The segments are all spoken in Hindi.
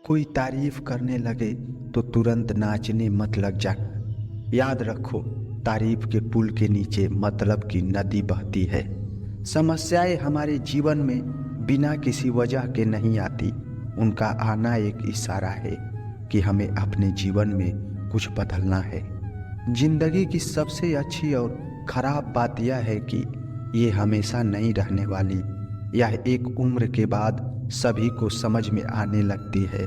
कोई तारीफ करने लगे तो तुरंत नाचने मत लग जा। याद रखो, तारीफ के पुल के नीचे मतलब की नदी बहती है। समस्याएं हमारे जीवन में बिना किसी वजह के नहीं आती। उनका आना एक इशारा है कि हमें अपने जीवन में कुछ बदलना है। जिंदगी की सबसे अच्छी और खराब बात यह है कि ये हमेशा नहीं रहने वाली। यह एक उम्र के बाद सभी को समझ में आने लगती है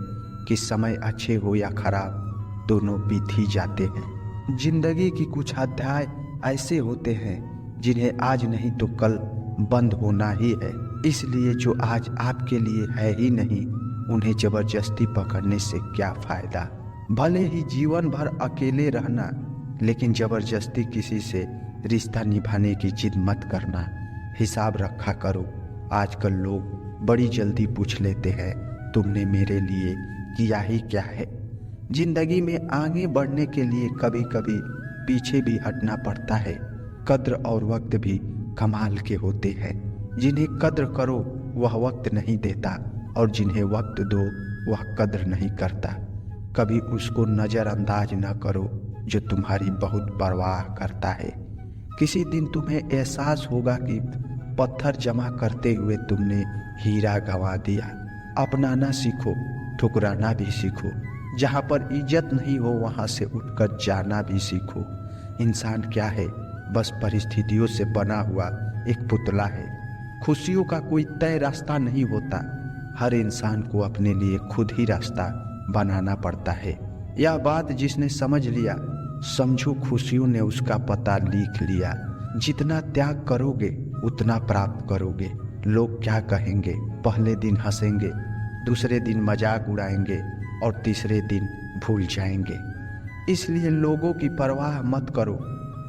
कि समय अच्छे हो या खराब, दोनों बीत ही जाते हैं। जिंदगी की कुछ अध्याय ऐसे होते हैं जिन्हें आज नहीं तो कल बंद होना ही है। इसलिए जो आज आपके लिए है ही नहीं, उन्हें जबरदस्ती पकड़ने से क्या फायदा। भले ही जीवन भर अकेले रहना, लेकिन जबरदस्ती किसी से रिश्ता निभाने की जिद मत करना। हिसाब रखा करो। आजकल लोग बड़ी जल्दी पूछ लेते हैं, तुमने मेरे लिए किया ही क्या है। जिंदगी में आगे बढ़ने के लिए कभी कभी पीछे भी हटना पड़ता है। कद्र और वक्त भी कमाल के होते हैं। जिन्हें कद्र करो वह वक्त नहीं देता, और जिन्हें वक्त दो वह कद्र नहीं करता। कभी उसको नज़रअंदाज न करो जो तुम्हारी बहुत परवाह करता है। किसी दिन तुम्हें एहसास होगा कि पत्थर जमा करते हुए तुमने हीरा गंवा दिया। अपनाना सीखो, ठुकराना भी सीखो। जहाँ पर इज्जत नहीं हो वहाँ से उठकर जाना भी सीखो। इंसान क्या है? बस परिस्थितियों से बना हुआ एक पुतला है। खुशियों का कोई तय रास्ता नहीं होता। हर इंसान को अपने लिए खुद ही रास्ता बनाना पड़ता है। यह बात जिसने समझ लिया, समझो खुशियों ने उसका पता लिख लिया। जितना त्याग करोगे उतना प्राप्त करोगे। लोग क्या कहेंगे? पहले दिन हंसेंगे, दूसरे दिन मजाक उड़ाएंगे और तीसरे दिन भूल जाएंगे। इसलिए लोगों की परवाह मत करो।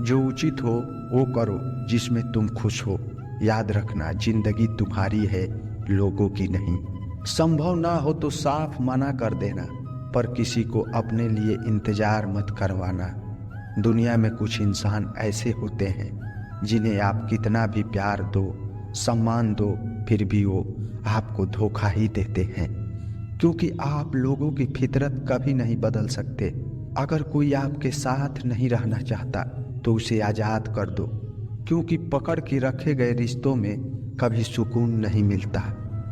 जो उचित हो वो करो, जिसमें तुम खुश हो। याद रखना, जिंदगी तुम्हारी है, लोगों की नहीं। संभव ना हो तो साफ मना कर देना, पर किसी को अपने लिए इंतजार मत करवाना। दुनिया में कुछ इंसान ऐसे होते हैं जिन्हें आप कितना भी प्यार दो, सम्मान दो, फिर भी वो आपको धोखा ही देते हैं। क्योंकि आप लोगों की फितरत कभी नहीं बदल सकते। अगर कोई आपके साथ नहीं रहना चाहता तो उसे आज़ाद कर दो, क्योंकि पकड़ के रखे गए रिश्तों में कभी सुकून नहीं मिलता।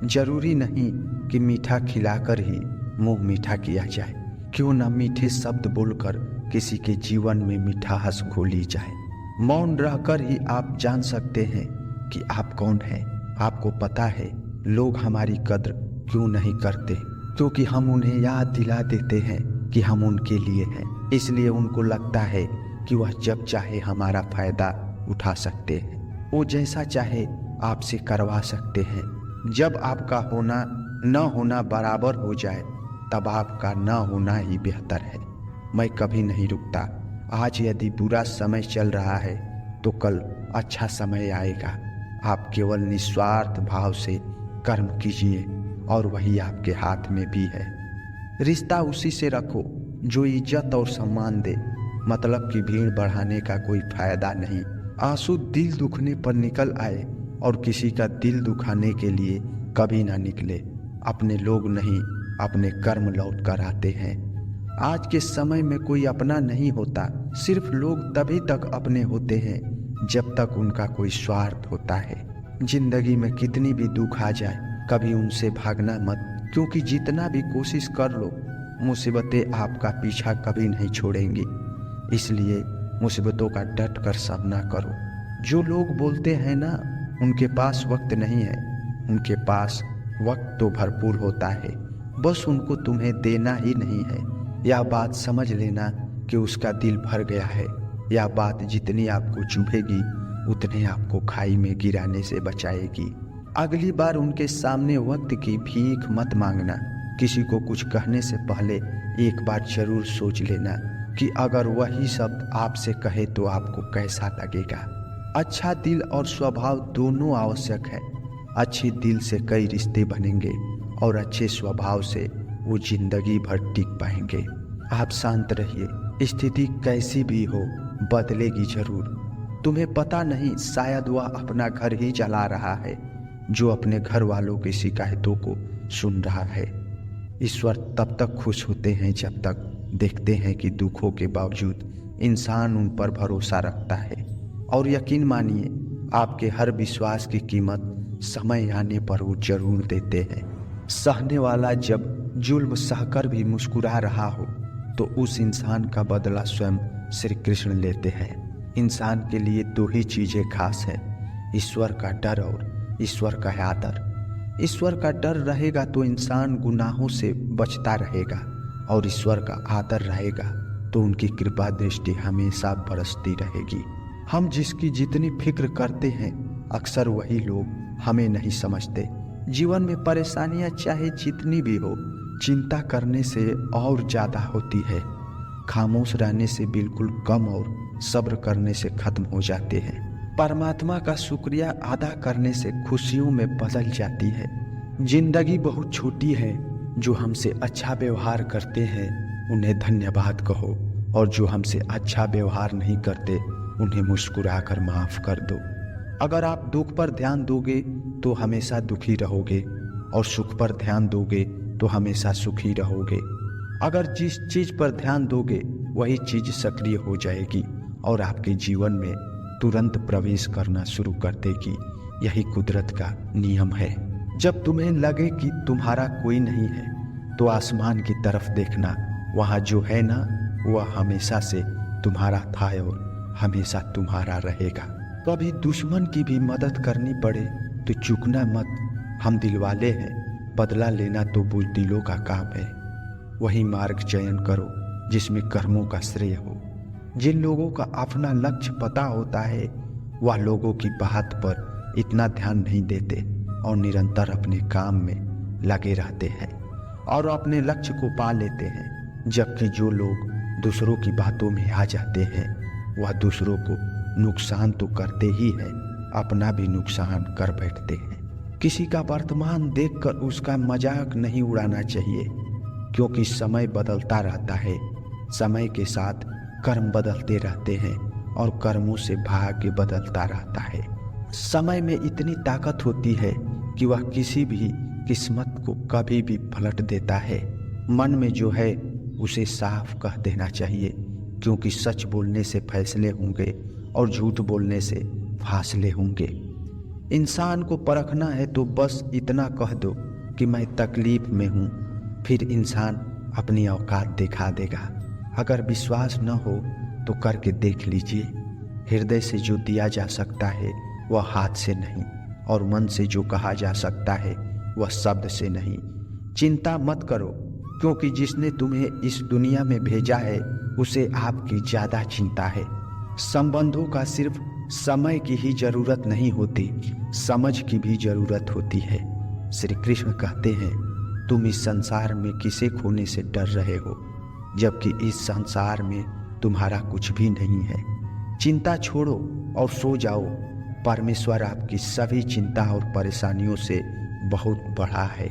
जरूरी नहीं कि मीठा खिलाकर ही मुंह मीठा किया जाए। क्यों ना मीठे शब्द बोलकर किसी के जीवन में मिठास घोली जाए। मौन रहकर ही आप जान सकते हैं कि आप कौन हैं। आपको पता है लोग हमारी कद्र क्यों नहीं करते? क्योंकि हम उन्हें याद दिला देते हैं कि हम उनके लिए हैं। इसलिए उनको लगता है कि वह जब चाहे हमारा फायदा उठा सकते हैं। वो जैसा चाहे आपसे करवा सकते हैं। जब आपका होना न होना बराबर हो जाए तब आपका न होना ही बेहतर है। मैं कभी नहीं रुकता। आज यदि बुरा समय चल रहा है तो कल अच्छा समय आएगा। आप केवल निस्वार्थ भाव से कर्म कीजिए और वही आपके हाथ में भी है। रिश्ता उसी से रखो जो इज्जत और सम्मान दे। मतलब की भीड़ बढ़ाने का कोई फायदा नहीं। आंसू दिल दुखने पर निकल आए और किसी का दिल दुखाने के लिए कभी ना निकले। अपने लोग नहीं, अपने कर्म लौट कर आते हैं। आज के समय में कोई अपना नहीं होता। सिर्फ लोग तभी तक अपने होते हैं जब तक उनका कोई स्वार्थ होता है। जिंदगी में कितनी भी दुख आ जाए, कभी उनसे भागना मत, क्योंकि जितना भी कोशिश कर लो मुसीबतें आपका पीछा कभी नहीं छोड़ेंगी। इसलिए मुसीबतों का डट कर सामना करो। जो लोग बोलते हैं ना उनके पास वक्त नहीं है, उनके पास वक्त तो भरपूर होता है, बस उनको तुम्हें देना ही नहीं है। यह बात समझ लेना कि उसका दिल भर गया है। यह बात जितनी आपको चुभेगी उतने आपको खाई में गिराने से बचाएगी। अगली बार उनके सामने वक्त की भीख मत मांगना। किसी को कुछ कहने से पहले एक बार जरूर सोच लेना कि अगर वही शब्द आपसे कहे तो आपको कैसा लगेगा। अच्छा दिल और स्वभाव दोनों आवश्यक है। अच्छे दिल से कई रिश्ते बनेंगे और अच्छे स्वभाव से वो जिंदगी भर टिक पाएंगे। आप शांत रहिए। स्थिति कैसी भी हो बदलेगी जरूर। तुम्हें पता नहीं, शायद वह अपना घर ही जला रहा है जो अपने घर वालों की शिकायतों को सुन रहा है। ईश्वर तब तक खुश होते हैं जब तक देखते हैं कि दुखों के बावजूद इंसान उन पर भरोसा रखता है। और यकीन मानिए, आपके हर विश्वास की कीमत समय आने पर वो जरूर देते हैं। सहने वाला जब जुल्म सहकर भी मुस्कुरा रहा हो तो उस इंसान का बदला स्वयं श्री कृष्ण लेते हैं। इंसान के लिए दो ही चीजें खास है, ईश्वर का डर और ईश्वर का आदर। ईश्वर का डर रहेगा तो इंसान गुनाहों से बचता रहेगा, और ईश्वर का आदर रहेगा तो उनकी कृपा दृष्टि हमेशा बरसती रहेगी। हम जिसकी जितनी फिक्र करते हैं, अक्सर वही लोग हमें नहीं समझते। जीवन में परेशानियां चाहे जितनी भी हो, चिंता करने से और ज्यादा होती है। खामोश रहने से बिल्कुल कम और सब्र करने से खत्म हो जाते हैं। परमात्मा का शुक्रिया अदा करने से खुशियों में बदल जाती है। जिंदगी बहुत छोटी है, जो हमसे अच्छा व्यवहार करते हैं उन्हें धन्यवाद कहो, और जो हमसे अच्छा व्यवहार नहीं करते उन्हें मुस्कुराकर माफ कर दो। अगर आप दुख पर ध्यान दोगे तो हमेशा दुखी रहोगे, और सुख पर ध्यान दोगे तो हमेशा सुखी रहोगे। अगर जिस चीज पर ध्यान दोगे वही चीज सक्रिय हो जाएगी और आपके जीवन में तुरंत प्रवेश करना शुरू कर देगी। यही कुदरत का नियम है। जब तुम्हें लगे कि तुम्हारा कोई नहीं है तो आसमान की तरफ देखना, वहाँ जो है ना वह हमेशा से तुम्हारा था और हमेशा तुम्हारा रहेगा। कभी दुश्मन की भी मदद करनी पड़े तो चूकना मत। हम दिलवाले हैं, बदला लेना तो बुज़दिलों का काम है। वही मार्ग चयन करो जिसमें कर्मों का श्रेय हो। जिन लोगों का अपना लक्ष्य पता होता है वह लोगों की बात पर इतना ध्यान नहीं देते और निरंतर अपने काम में लगे रहते हैं और अपने लक्ष्य को पा लेते हैं। जबकि जो लोग दूसरों की बातों में आ जाते हैं वह दूसरों को नुकसान तो करते ही हैं, अपना भी नुकसान कर बैठते हैं। किसी का वर्तमान देखकर उसका मजाक नहीं उड़ाना चाहिए, क्योंकि समय बदलता रहता है। समय के साथ कर्म बदलते रहते हैं और कर्मों से भाग्य बदलता रहता है। समय में इतनी ताकत होती है कि वह किसी भी किस्मत को कभी भी पलट देता है। मन में जो है उसे साफ कह देना चाहिए, क्योंकि सच बोलने से फैसले होंगे और झूठ बोलने से फासले होंगे। इंसान को परखना है तो बस इतना कह दो कि मैं तकलीफ में हूँ, फिर इंसान अपनी औकात दिखा देगा। अगर विश्वास न हो तो करके देख लीजिए। हृदय से जो दिया जा सकता है वह हाथ से नहीं, और मन से जो कहा जा सकता है वह शब्द से नहीं। चिंता मत करो, क्योंकि जिसने तुम्हें इस दुनिया में भेजा है उसे आपकी ज्यादा चिंता है। संबंधों का सिर्फ समय की ही जरूरत नहीं होती, समझ की भी जरूरत होती है। श्री कृष्ण कहते हैं, तुम इस संसार में किसे खोने से डर रहे हो, जबकि इस संसार में तुम्हारा कुछ भी नहीं है। चिंता छोड़ो और सो जाओ। परमेश्वर आपकी सभी चिंता और परेशानियों से बहुत बड़ा है।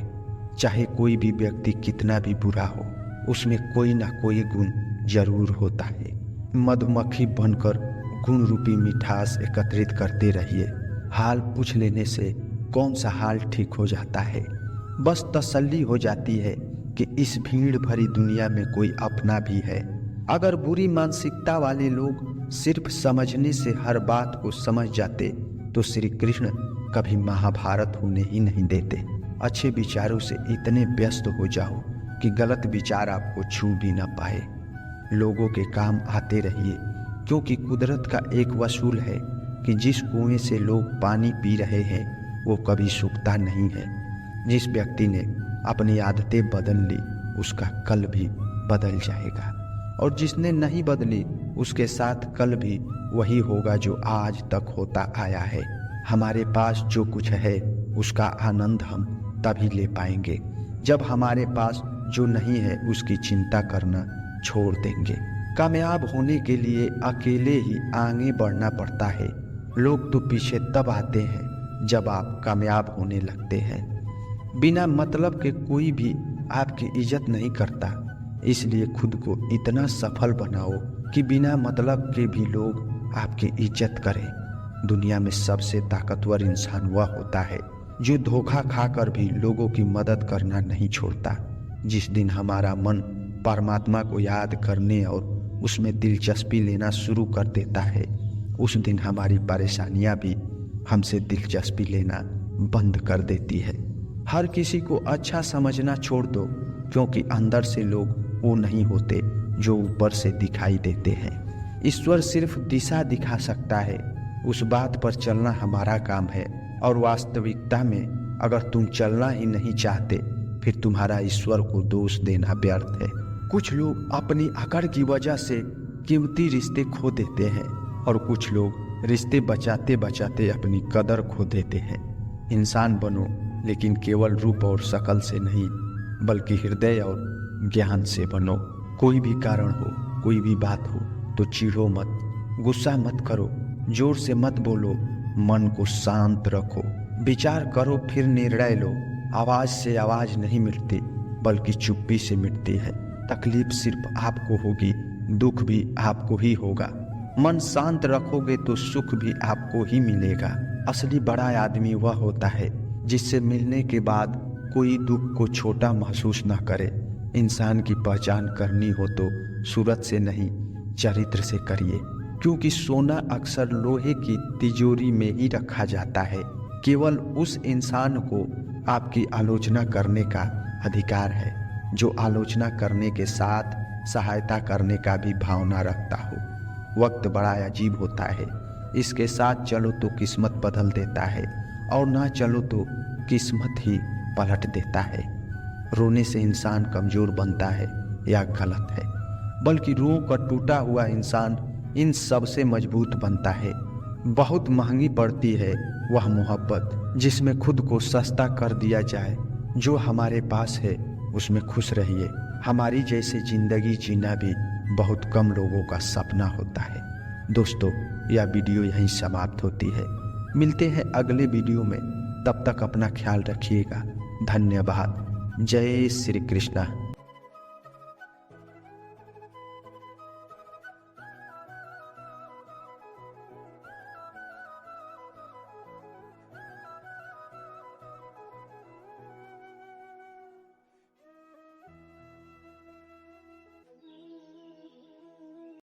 चाहे कोई भी व्यक्ति कितना भी बुरा हो, उसमें कोई ना कोई गुण जरूर होता है। मधुमक्खी बनकर गुण रूपी मिठास एकत्रित करते रहिए। हाल पूछ लेने से कौन सा हाल ठीक हो जाता है। बस तसल्ली हो जाती है कि इस भीड़ भरी दुनिया में कोई अपना भी है। अगर बुरी मानसिकता वाले लोग सिर्फ समझने से हर बात को समझ जाते तो श्री कृष्ण कभी महाभारत होने ही नहीं देते। अच्छे विचारों से इतने व्यस्त हो जाओ कि गलत विचार आपको छू भी ना पाए। लोगों के काम आते रहिए, क्योंकि कुदरत का एक वसूल है कि जिस कुएं से लोग पानी पी रहे हैं वो कभी सूखता नहीं है। जिस व्यक्ति ने अपनी आदतें बदल ली उसका कल भी बदल जाएगा, और जिसने नहीं बदली उसके साथ कल भी वही होगा जो आज तक होता आया है। हमारे पास जो कुछ है उसका आनंद हम तभी ले पाएंगे जब हमारे पास जो नहीं है उसकी चिंता करना छोड़ देंगे। कामयाब होने के लिए अकेले ही आगे बढ़ना पड़ता है। लोग तो पीछे तब आते हैं जब आप कामयाब होने लगते हैं। बिना मतलब के कोई भी आपकी इज्जत नहीं करता, इसलिए खुद को इतना सफल बनाओ कि बिना मतलब के भी लोग आपकी इज्जत करें। दुनिया में सबसे ताकतवर इंसान वह होता है जो धोखा खाकर भी लोगों की मदद करना नहीं छोड़ता। जिस दिन हमारा मन परमात्मा को याद करने और उसमें दिलचस्पी लेना शुरू कर देता है, उस दिन हमारी परेशानियां भी हमसे दिलचस्पी लेना बंद कर देती है। हर किसी को अच्छा समझना छोड़ दो, क्योंकि अंदर से लोग वो नहीं होते जो ऊपर से दिखाई देते हैं। ईश्वर सिर्फ दिशा दिखा सकता है, उस बात पर चलना हमारा काम है। और वास्तविकता में अगर तुम चलना ही नहीं चाहते, फिर तुम्हारा ईश्वर को दोष देना व्यर्थ है। कुछ लोग अपनी अकड़ की वजह से कीमती रिश्ते खो देते हैं और कुछ लोग रिश्ते बचाते बचाते अपनी कदर खो देते हैं। इंसान बनो, लेकिन केवल रूप और शक्ल से नहीं, बल्कि हृदय और ज्ञान से बनो। कोई भी कारण हो, कोई भी बात हो तो चिढ़ो मत, गुस्सा मत करो, जोर से मत बोलो, मन को शांत रखो, विचार करो फिर निर्णय लो। आवाज से आवाज नहीं मिटती, बल्कि चुप्पी से मिटती है। तकलीफ सिर्फ आपको होगी, दुख भी आपको ही होगा। मन शांत रखोगे तो सुख भी आपको ही मिलेगा। असली बड़ा आदमी वह होता है जिससे मिलने के बाद कोई दुख को छोटा महसूस न करे। इंसान की पहचान करनी हो तो सूरत से नहीं, चरित्र से करिए, क्योंकि सोना अक्सर लोहे की तिजोरी में ही रखा जाता है। केवल उस इंसान को आपकी आलोचना करने का अधिकार है जो आलोचना करने के साथ सहायता करने का भी भावना रखता हो। वक्त बड़ा अजीब होता है, इसके साथ चलो तो किस्मत बदल देता है और ना चलो तो किस्मत ही पलट देता है। रोने से इंसान कमजोर बनता है या गलत है, बल्कि रो कर टूटा हुआ इंसान इन सब से मजबूत बनता है। बहुत महंगी पड़ती है वह मोहब्बत जिसमें खुद को सस्ता कर दिया जाए। जो हमारे पास है उसमें खुश रहिए। हमारी जैसे जिंदगी जीना भी बहुत कम लोगों का सपना होता है। दोस्तों, यह वीडियो यहीं समाप्त होती है। मिलते हैं अगले वीडियो में, तब तक अपना ख्याल रखिएगा। धन्यवाद। जय श्री कृष्णा।